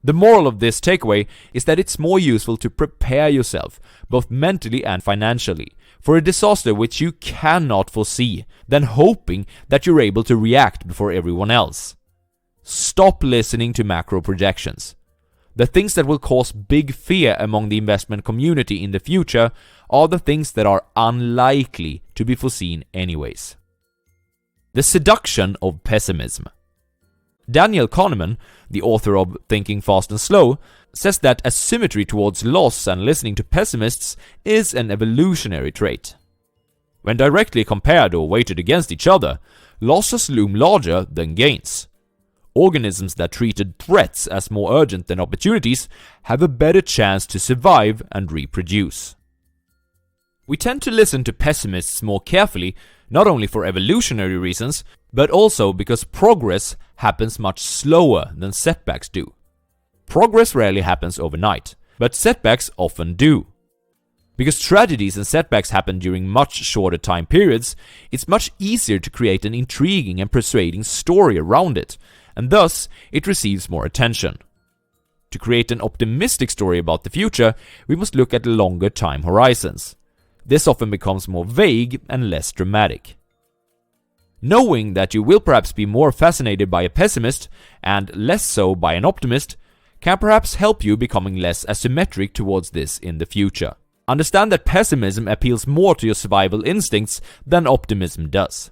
The moral of this takeaway is that it's more useful to prepare yourself, both mentally and financially, for a disaster which you cannot foresee, than hoping that you're able to react before everyone else. Stop listening to macro projections. The things that will cause big fear among the investment community in the future are the things that are unlikely to be foreseen anyways. The seduction of pessimism. Daniel Kahneman, the author of Thinking Fast and Slow, says that asymmetry towards loss and listening to pessimists is an evolutionary trait. When directly compared or weighted against each other, losses loom larger than gains. Organisms that treated threats as more urgent than opportunities have a better chance to survive and reproduce. We tend to listen to pessimists more carefully, not only for evolutionary reasons, but also because progress happens much slower than setbacks do. Progress rarely happens overnight, but setbacks often do. Because tragedies and setbacks happen during much shorter time periods, it's much easier to create an intriguing and persuading story around it, and thus it receives more attention. To create an optimistic story about the future, we must look at longer time horizons. This often becomes more vague and less dramatic. Knowing that you will perhaps be more fascinated by a pessimist and less so by an optimist can perhaps help you becoming less asymmetric towards this in the future. Understand that pessimism appeals more to your survival instincts than optimism does.